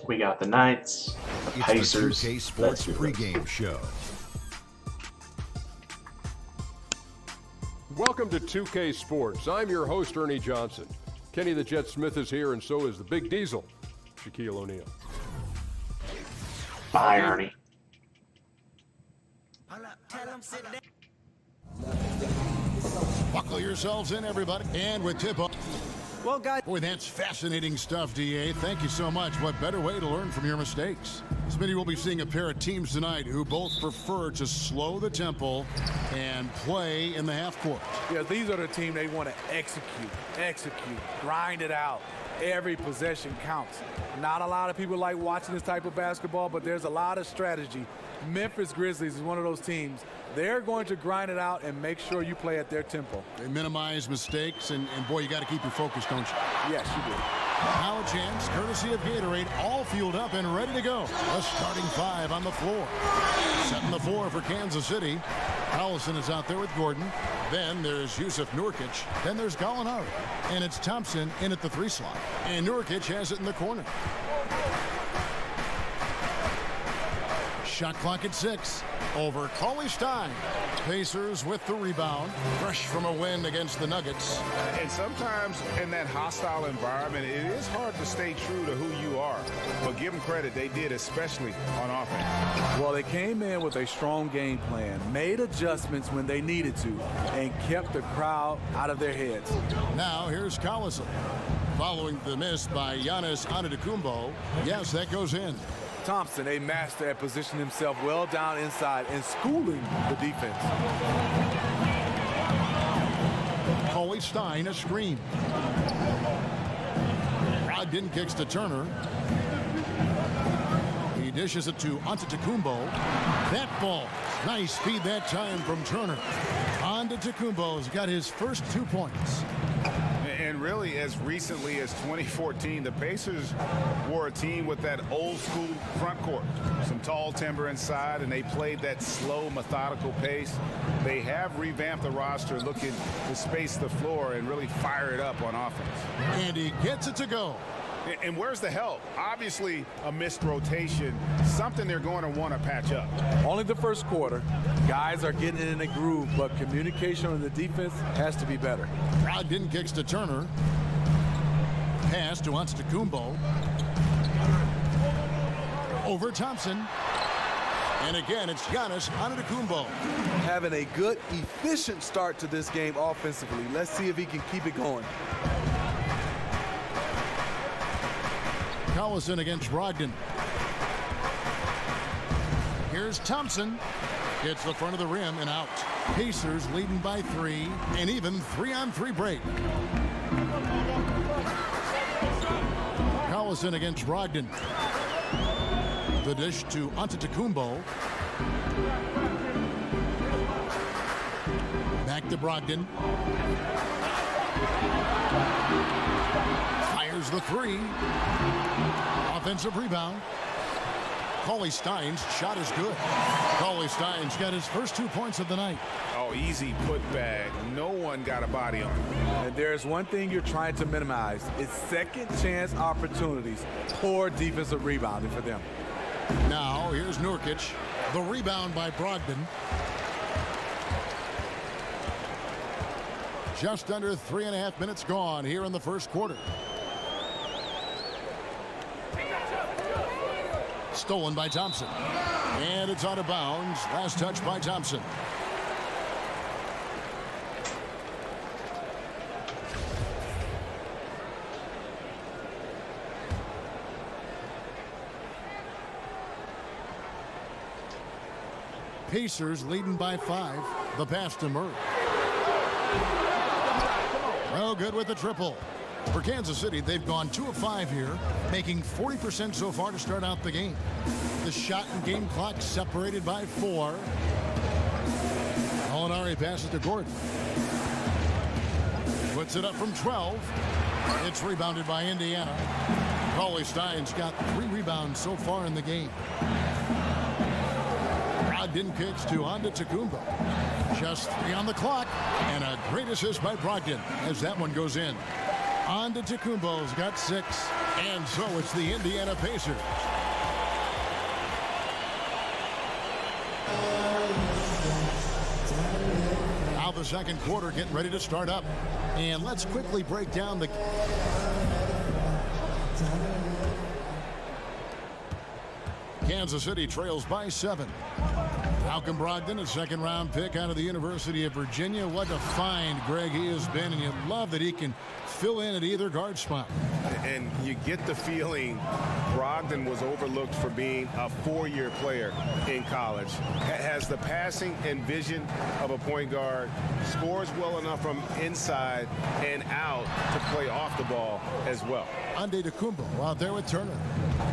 We got the Knights, the Pacers. It's the 2K Sports pregame show. Welcome to 2K Sports. I'm your host, Ernie Johnson. Kenny the Jet Smith is here, and so is the Big Diesel, Shaquille O'Neal. Bye, Ernie. Buckle yourselves in, everybody. And with tip-off. Well, guys. Boy, that's fascinating stuff, DA. Thank you so much. What better way to learn from your mistakes? Smitty will be seeing a pair of teams tonight who both prefer to slow the tempo and play in the half court. Yeah, these are the team they want to execute, grind it out. Every possession counts. Not a lot of people like watching this type of basketball, but there's a lot of strategy. Memphis Grizzlies is one of those teams. They're going to grind it out and make sure you play at their tempo. They minimize mistakes, and boy, you got to keep your focus, don't you? Yes, you do. Now a chance, courtesy of Gatorade, all fueled up and ready to go. The starting five on the floor. Setting the floor for Kansas City. Allison is out there with Gordon. Then there's Yusuf Nurkic. Then there's Gallinari. And it's Thompson in at the 3 slot. And Nurkic has it in the corner. Shot clock at 6. Over Cauley Stein. Pacers with the rebound. Fresh from a win against the Nuggets. And sometimes in that hostile environment, it is hard to stay true to who you are. But give them credit, they did, especially on offense. Well, they came in with a strong game plan, made adjustments when they needed to, and kept the crowd out of their heads. Now here's Collison. Following the miss by Giannis Antetokounmpo. Yes, that goes in. Thompson, a master at positioning himself well down inside and schooling the defense. Cauley Stein, a screen. Brogdon kicks to Turner. He dishes it to Antetokounmpo. That ball. Nice speed that time from Turner. Antetokounmpo's got his first 2 points. And really, as recently as 2014, the Pacers were a team with that old-school front court. Some tall timber inside, and they played that slow, methodical pace. They have revamped the roster, looking to space the floor and really fire it up on offense. And he gets it to go. And where's the help? Obviously, a missed rotation, something they're going to want to patch up. Only the first quarter. Guys are getting in a groove, but communication on the defense has to be better. Brogdon kicks to Turner. Pass to Antetokounmpo. Over Thompson. And again, it's Giannis Antetokounmpo. Having a good, efficient start to this game offensively. Let's see if he can keep it going. Collison against Brogdon. Here's Thompson. Hits the front of the rim and out. Pacers leading by 3, and even 3-on-3 break. Collison against Brogdon. The dish to Antetokounmpo. Back to Brogdon. Fires the 3. Offensive rebound. Cauley Stein's shot is good. Cauley Stein's got his first 2 points of the night. Oh, easy putback. No one got a body on him. And there's one thing you're trying to minimize. It's second chance opportunities. Poor defensive rebounding for them. Now here's Nurkic. The rebound by Brogdon. Just under 3.5 minutes gone here in the first quarter. Stolen by Thompson. And it's out of bounds. Last touch by Thompson. Pacers leading by 5. The pass to Murray. Well, good with the triple. For Kansas City, they've gone 2 of 5 here, making 40% so far to start out the game. The shot and game clock separated by 4. Gallinari passes to Gordon. Puts it up from 12. It's rebounded by Indiana. Cauley Stein's got 3 rebounds so far in the game. Brogdon kicks to Antetokounmpo. Just 3 on the clock, and a great assist by Brogdon as that one goes in. Antetokounmpo's got 6. And so it's the Indiana Pacers. Now the second quarter getting ready to start up. And let's quickly break down the... Kansas City trails by 7. Malcolm Brogdon, a second-round pick out of the University of Virginia. What a find Greg he has been, and you love that he can fill in at either guard spot. And you get the feeling Brogdon was overlooked for being a 4-year player in college. Has the passing and vision of a point guard, scores well enough from inside and out to play off the ball as well. Antetokounmpo out there with Turner.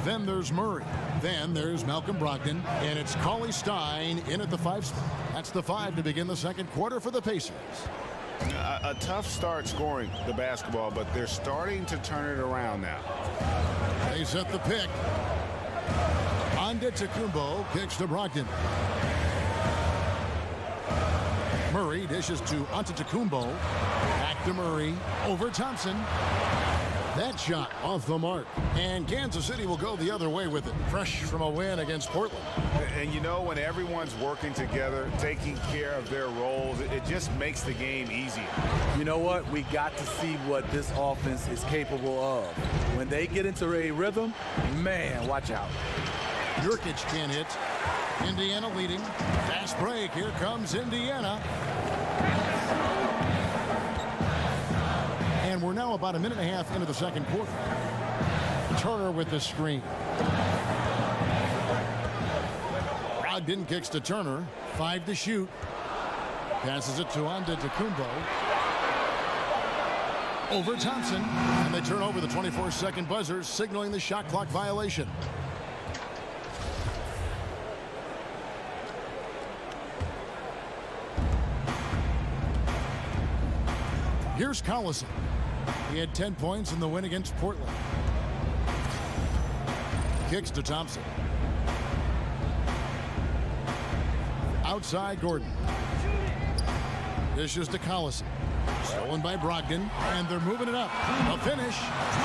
Then there's Murray. Then there's Malcolm Brogdon. And it's Cauley Stein in at the 5 spot. That's the 5 to begin the second quarter for the Pacers. A tough start scoring the basketball, but they're starting to turn it around now. They set the pick. Antetokounmpo kicks to Brogdon. Murray dishes to Antetokounmpo. Back to Murray. Over Thompson. That shot off the mark. And Kansas City will go the other way with it. Fresh from a win against Portland. And you know, when everyone's working together, taking care of their roles, it just makes the game easier. You know what? We got to see what this offense is capable of. When they get into a rhythm, man, watch out. Jurkic can't hit. Indiana leading. Fast break. Here comes Indiana. And we're now about a minute and a half into the second quarter. Turner with the screen. Brogdon kicks to Turner. 5 to shoot. Passes it to Antetokounmpo. Over Thompson. And they turn over the 24-second buzzer, signaling the shot clock violation. Here's Collison. He had 10 points in the win against Portland. Kicks to Thompson. Outside Gordon. Dishes to Collison. Stolen by Brogdon, and they're moving it up. The finish.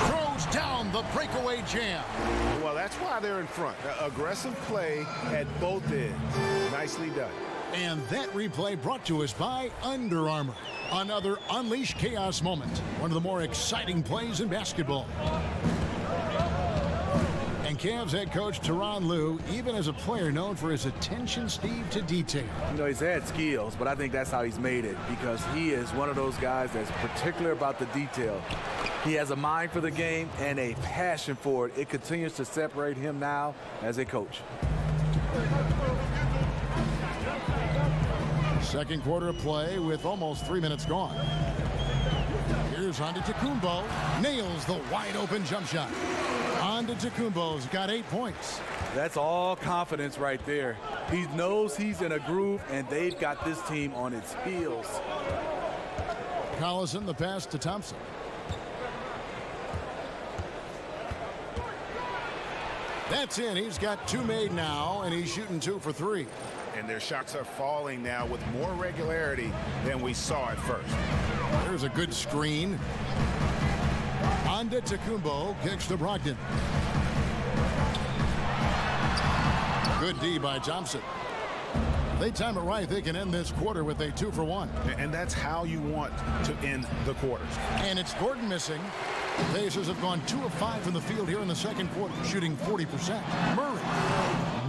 Throws down the breakaway jam. Well, that's why they're in front. Aggressive play at both ends. Nicely done. And that replay brought to us by Under Armour. Another Unleash Chaos moment. One of the more exciting plays in basketball. And Cavs head coach Tyronn Lue, even as a player known for his attention, Steve, to detail. You know, he's had skills, but I think that's how he's made it, because he is one of those guys that's particular about the detail. He has a mind for the game and a passion for it. It continues to separate him now as a coach. Second quarter of play with almost 3 minutes gone. Here's Antetokounmpo. Nails the wide open jump shot. Antetokounmpo's got 8 points. That's all confidence right there. He knows he's in a groove, and they've got this team on its heels. Collison, the pass to Thompson. That's in. He's got 2 made now, and he's shooting 2 for 3. And their shots are falling now with more regularity than we saw at first. There's a good screen. Antetokounmpo kicks to Brogdon. Good D by Thompson. They time it right. They can end this quarter with a 2 for 1. And that's how you want to end the quarters. And it's Gordon missing. The Pacers have gone 2 of 5 from the field here in the second quarter, shooting 40%. Murray,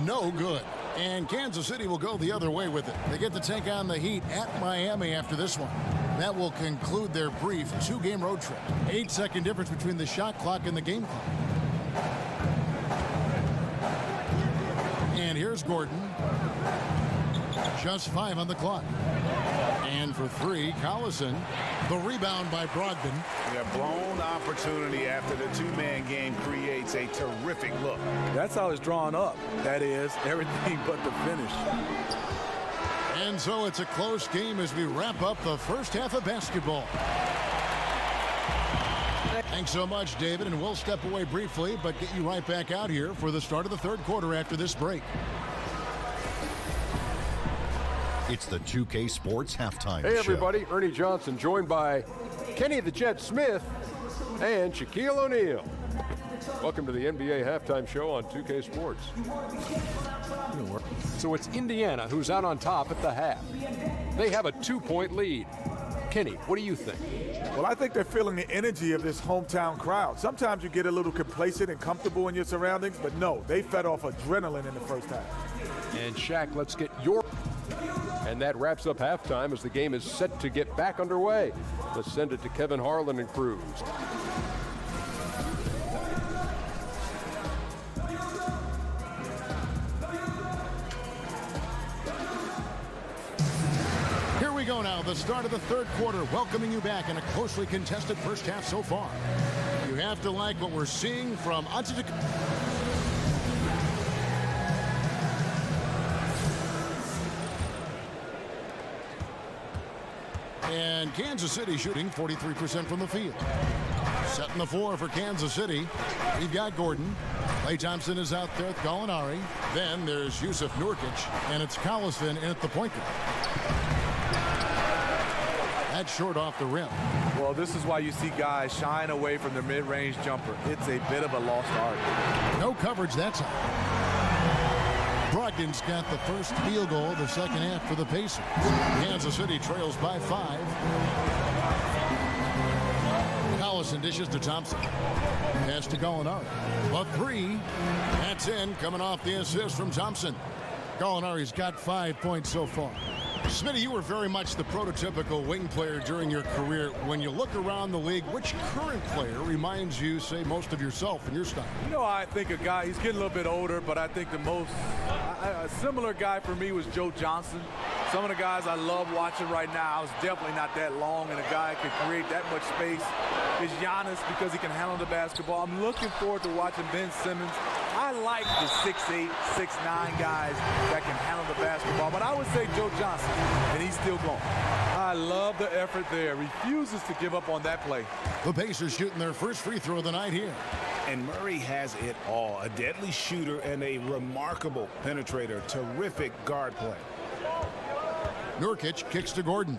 no good. And Kansas City will go the other way with it. They get to take on the Heat at Miami after this one. That will conclude their brief 2-game road trip. 8-second difference between the shot clock and the game clock. And here's Gordon. Just 5 on the clock. And for 3, Collison. The rebound by Brogdon. A blown opportunity after the 2-man game creates a terrific look. That's how it's drawn up. That is, everything but the finish. And so it's a close game as we wrap up the first half of basketball. Thanks so much, David, and we'll step away briefly, but get you right back out here for the start of the third quarter after this break. It's the 2K Sports Halftime Show. Hey, everybody. Ernie Johnson, joined by Kenny the Jet Smith. and Shaquille O'Neal. Welcome to the NBA Halftime Show on 2K Sports. So it's Indiana who's out on top at the half. They have a 2-point lead. Kenny, what do you think? Well, I think they're feeling the energy of this hometown crowd. Sometimes you get a little complacent and comfortable in your surroundings, but no, they fed off adrenaline in the first half. And Shaq, let's get your... And that wraps up halftime as the game is set to get back underway. Let's send it to Kevin Harlan and Cruz. Here we go now, the start of the third quarter, welcoming you back in a closely contested first half so far. You have to like what we're seeing from Antetokounmpo. And Kansas City shooting 43% from the field. Setting the floor for Kansas City, we've got Gordon. Klay Thompson is out there with Gallinari. Then there's Yusuf Nurkic, and it's Collison in at the point guard. That's short off the rim. Well, this is why you see guys shying away from their mid-range jumper. It's a bit of a lost art. No coverage that time. Brogdon's got the first field goal of the second half for the Pacers. Kansas City trails by 5. Collison dishes to Thompson. Pass to Gallinari. A 3. That's in, coming off the assist from Thompson. Gallinari's got 5 points so far. Smitty, you were very much the prototypical wing player during your career. When you look around the league, which current player reminds you, say, most of yourself and your style? You know, I think a guy, he's getting a little bit older, but I think the most, a similar guy for me was Joe Johnson. Some of the guys I love watching right now is definitely not that long, and a guy can create that much space is Giannis because he can handle the basketball. I'm looking forward to watching Ben Simmons. I like the 6'8", 6'9" guys that can handle the basketball, but I would say Joe Johnson, and he's still going. I love the effort there. Refuses to give up on that play. The Pacers shooting their first free throw of the night here. And Murray has it all. A deadly shooter and a remarkable penetrator. Terrific guard play. Nurkic kicks to Gordon.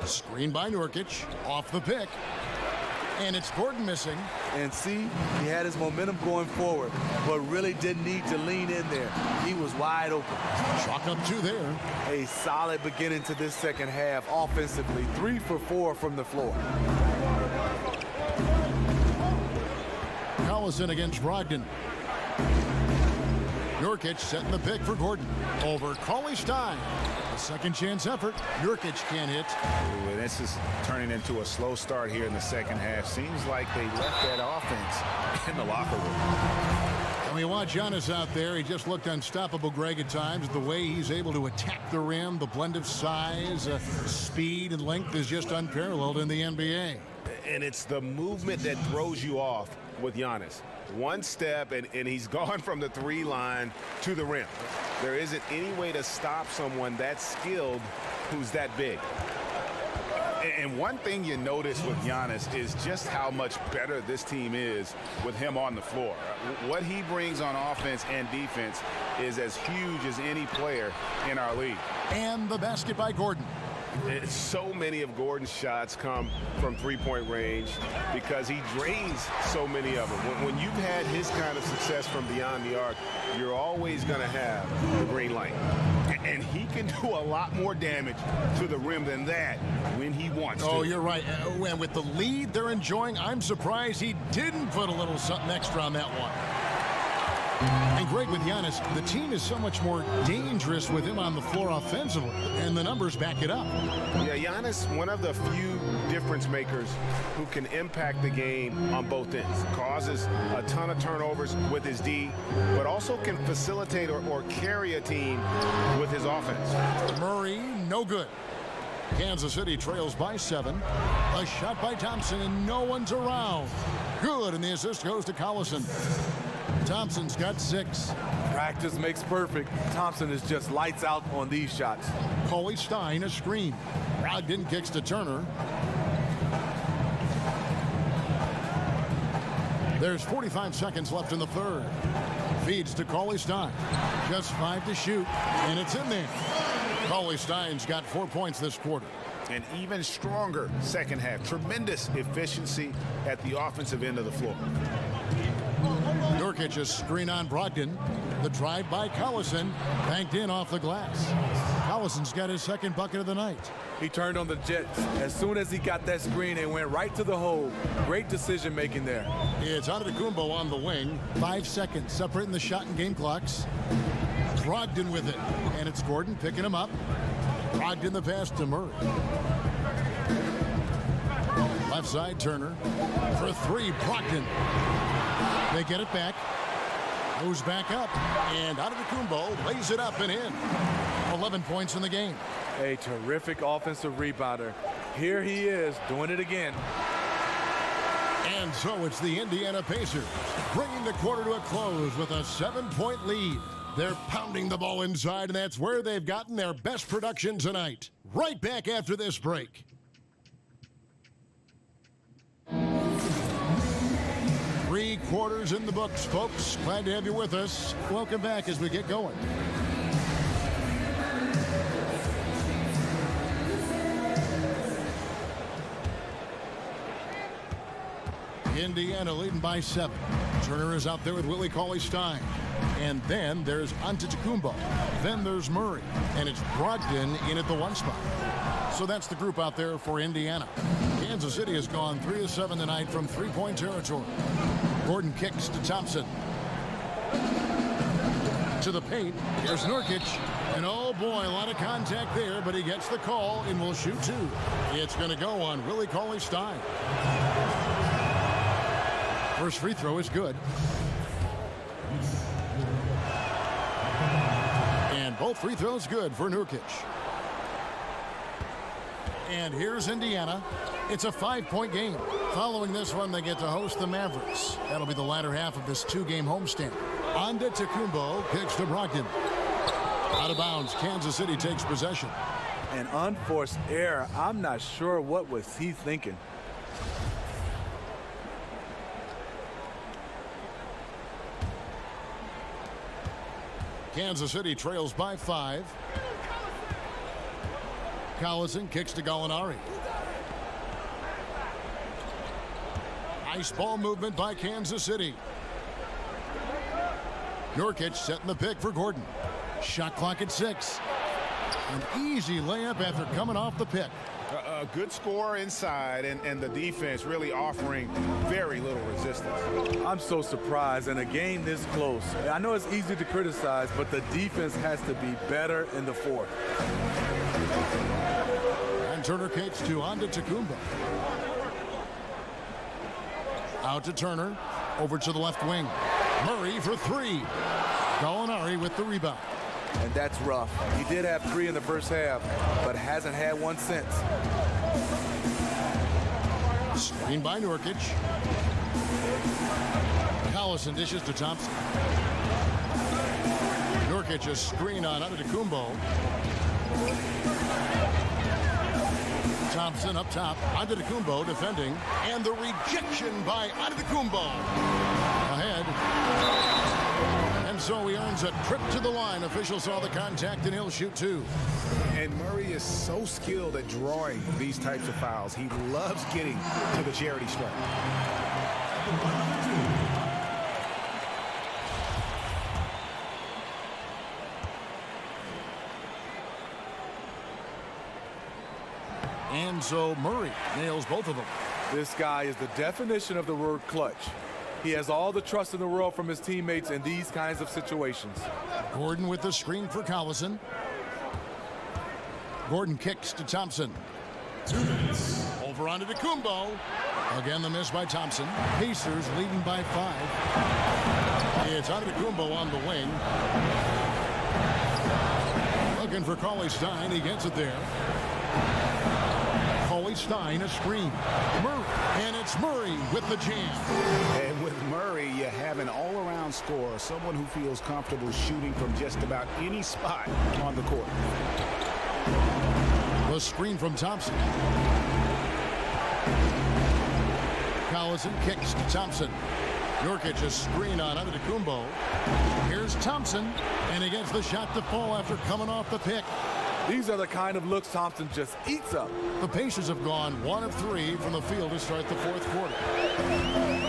Screen by Nurkic. Off the pick. And it's Gordon missing. And see, he had his momentum going forward, but really didn't need to lean in there. He was wide open. Chalk up 2 there. A solid beginning to this second half offensively. 3 for 4 from the floor. Collison against Brogdon. Nurkic setting the pick for Gordon. Over Cauley-Stein. A second chance effort. Nurkic can't hit. Ooh, this is turning into a slow start here in the second half. Seems like they left that offense in the locker room. And we watch Giannis out there. He just looked unstoppable, Greg, at times. The way he's able to attack the rim, the blend of size, speed, and length is just unparalleled in the NBA. And it's the movement that throws you off with Giannis. One step, and he's gone from the 3 line to the rim. There isn't any way to stop someone that skilled who's that big. And one thing you notice with Giannis is just how much better this team is with him on the floor. What he brings on offense and defense is as huge as any player in our league. And the basket by Gordon. So many of Gordon's shots come from three-point range because he drains so many of them. When you've had his kind of success from beyond the arc, you're always going to have the green light. And he can do a lot more damage to the rim than that when he wants to. Oh, you're right. And with the lead they're enjoying, I'm surprised he didn't put a little something extra on that one. And Greg, with Giannis, the team is so much more dangerous with him on the floor offensively, and the numbers back it up. Yeah, Giannis, one of the few difference makers who can impact the game on both ends. Causes a ton of turnovers with his D, but also can facilitate or carry a team with his offense. Murray, no good. Kansas City trails by 7. A shot by Thompson, and no one's around. Good, and the assist goes to Collison. Thompson's got 6. Practice makes perfect. Thompson is just lights out on these shots. Cauley-Stein, a screen. Brogdon kicks to Turner. There's 45 seconds left in the third. Feeds to Cauley-Stein. Just 5 to shoot, and it's in there. Cauley-Stein's got 4 points this quarter. An even stronger second half. Tremendous efficiency at the offensive end of the floor. Nurkic, a screen on Brogdon. The drive by Collison, banked in off the glass. Collison's got his second bucket of the night. He turned on the Jets. As soon as he got that screen, it went right to the hole. Great decision making there. It's Antetokounmpo on the wing. 5 seconds separating the shot and game clocks. Brogdon with it. And it's Gordon picking him up. Brogdon the pass to Murray. Left side, Turner. For three, Brogdon. They get it back. Goes back up. And Antetokounmpo lays it up and in. 11 points in the game. A terrific offensive rebounder. Here he is doing it again. And so it's the Indiana Pacers bringing the quarter to a close with a 7-point lead. They're pounding the ball inside, and that's where they've gotten their best production tonight. Right back after this break. Three quarters in the books, folks. Glad to have you with us. Welcome back as we get going. Indiana leading by 7. Turner is out there with Willie Cauley-Stein. And then there's Antetokounmpo. Then there's Murray. And it's Brogdon in at the 1 spot. So that's the group out there for Indiana. Kansas City has gone 3 of 7 tonight from three-point territory. Gordon kicks to Thompson. To the paint. Here's Nurkic. And oh boy, a lot of contact there, but he gets the call and will shoot 2. It's going to go on Willie Cauley-Stein. First free throw is good. And both free throws good for Nurkic. And here's Indiana. It's a 5-point game. Following this one, they get to host the Mavericks. That'll be the latter half of this 2-game homestand. Antetokounmpo kicks to Brogdon. Out of bounds, Kansas City takes possession. An unforced error. I'm not sure what was he thinking. Kansas City trails by 5. Collison kicks to Gallinari. Nice ball movement by Kansas City. Nurkic setting the pick for Gordon. Shot clock at 6. An easy layup after coming off the pick. A good score inside, and the defense really offering very little resistance. I'm so surprised in a game this close. I know it's easy to criticize, but the defense has to be better in the fourth. And Turner kicks to Antetokounmpo. Out to Turner. Over to the left wing. Murray for 3. Gallinari with the rebound. And that's rough. He did have 3 in the first half, but hasn't had one since. Screen by Nurkic. Collison dishes to Thompson. Nurkic, a screen on Antetokounmpo. Thompson up top. Antetokounmpo defending. And the rejection by Antetokounmpo. Ahead. And so he earns a trip to the line. Official saw the contact, and he'll shoot 2. And Murray is so skilled at drawing these types of fouls. He loves getting to the charity stripe. And so Murray nails both of them. This guy is the definition of the word clutch. He has all the trust in the world from his teammates in these kinds of situations. Gordon with the screen for Collison. Gordon kicks to Thompson. 2 minutes. Over onto Antetokounmpo. Again, the miss by Thompson. Pacers leading by 5. It's Antetokounmpo on the wing. Looking for Cauley-Stein. He gets it there. Cauley-Stein, a screen. Murray. And it's Murray with the jam. And with Murray, you have an all-around scorer, someone who feels comfortable shooting from just about any spot on the court. The screen from Thompson. Collison kicks to Thompson. Nurkic, a screen on Antetokounmpo. Here's Thompson, and he gets the shot to fall after coming off the pick. These are the kind of looks Thompson just eats up. The Pacers have gone 1 of 3 from the field to start the fourth quarter.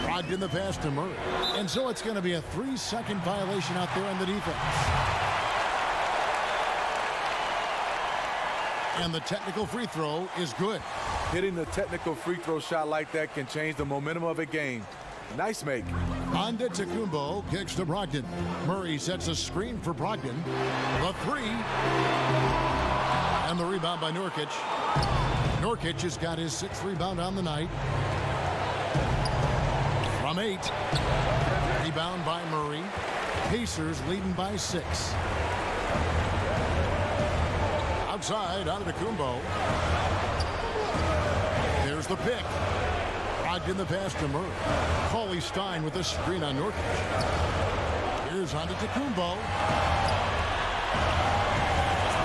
Brogdon the pass to Murray. And so it's going to be a 3-second violation out there on the defense. And the technical free throw is good. Hitting the technical free throw shot like that can change the momentum of a game. Nice make. Antetokounmpo kicks to Brogdon. Murray sets a screen for Brogdon. The 3. And the rebound by Nurkic. Nurkic has got his 6th rebound on the night. From 8. Rebound by Murray. Pacers leading by 6. Outside, Antetokounmpo. There's the pick. Brogdon the pass to Murray. Cauley Stein with a screen on Nurkic. Here's Antetokounmpo.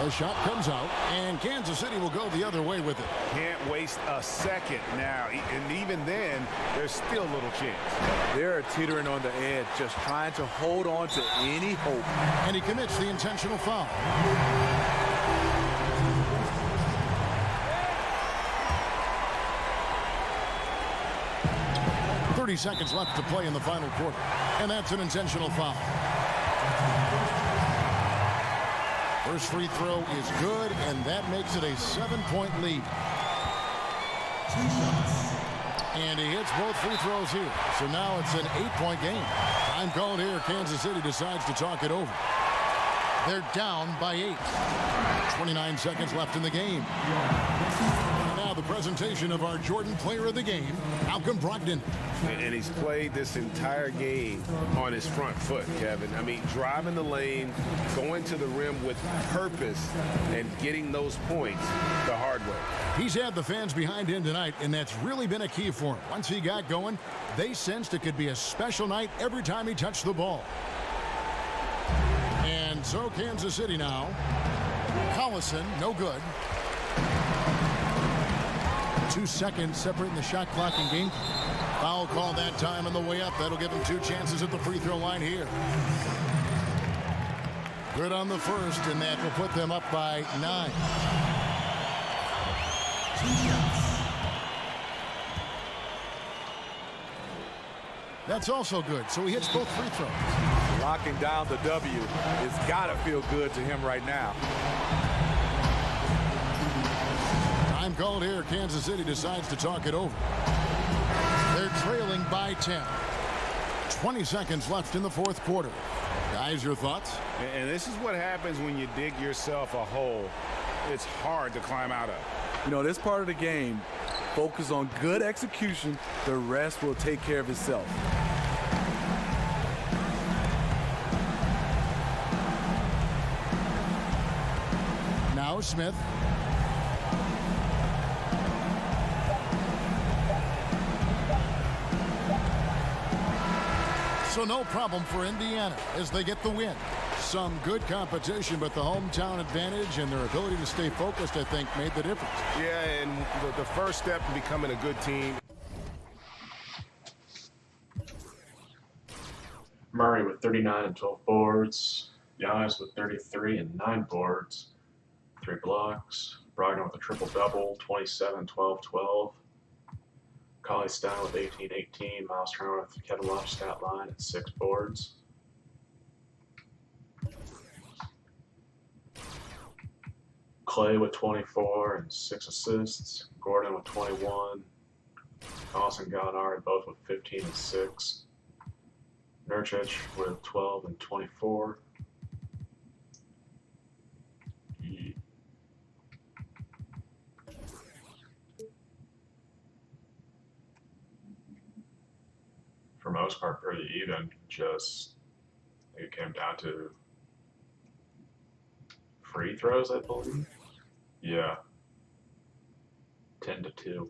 The shot comes out, and Kansas City will go the other way with it. Can't waste a second now. And even then, there's still little chance. They're teetering on the edge, just trying to hold on to any hope. And he commits the intentional foul. 30 seconds left to play in the final quarter. And that's an intentional foul. First free throw is good, and that makes it a 7-point lead. And he hits both free throws here. So now it's an 8-point game. Time called here. Kansas City decides to talk it over. They're down by 8. 29 seconds left in the game. And now the presentation of our Jordan Player of the Game, Malcolm Brogdon. And he's played this entire game on his front foot, Kevin. I mean, driving the lane, going to the rim with purpose, and getting those points the hard way. He's had the fans behind him tonight, and that's really been a key for him. Once he got going, they sensed it could be a special night every time he touched the ball. And so Kansas City now. Collison, no good. 2 seconds separating the shot clock and game. Foul call that time on the way up. That'll give him 2 chances at the free throw line here. Good on the first, and that will put them up by 9. That's also good. So he hits both free throws. Locking down the W has got to feel good to him right now. Time called here. Kansas City decides to talk it over. They're trailing by 10. 20 seconds left in the fourth quarter. Guys, your thoughts? And this is what happens when you dig yourself a hole it's hard to climb out of. You know, this part of the game, focus on good execution. The rest will take care of itself. Now Smith. So no problem for Indiana as they get the win. Some good competition, but the hometown advantage and their ability to stay focused, I think, made the difference. Yeah, and the first step in becoming a good team. Murray with 39 and 12 boards. Giannis with 33 and 9 boards. 3 blocks. Brogdon with a triple-double, 27, 12, 12. Cauley Stein with 18, 18. Miles Turner with Kevin Love stat line at 6 boards. Clay with 24 and 6 assists. Gordon with 21. Collison and Gallinari both with 15 and 6. Nurkic with 12 and 24. For most part, pretty even. Just I think it came down to free throws, I believe. Yeah. 10-2.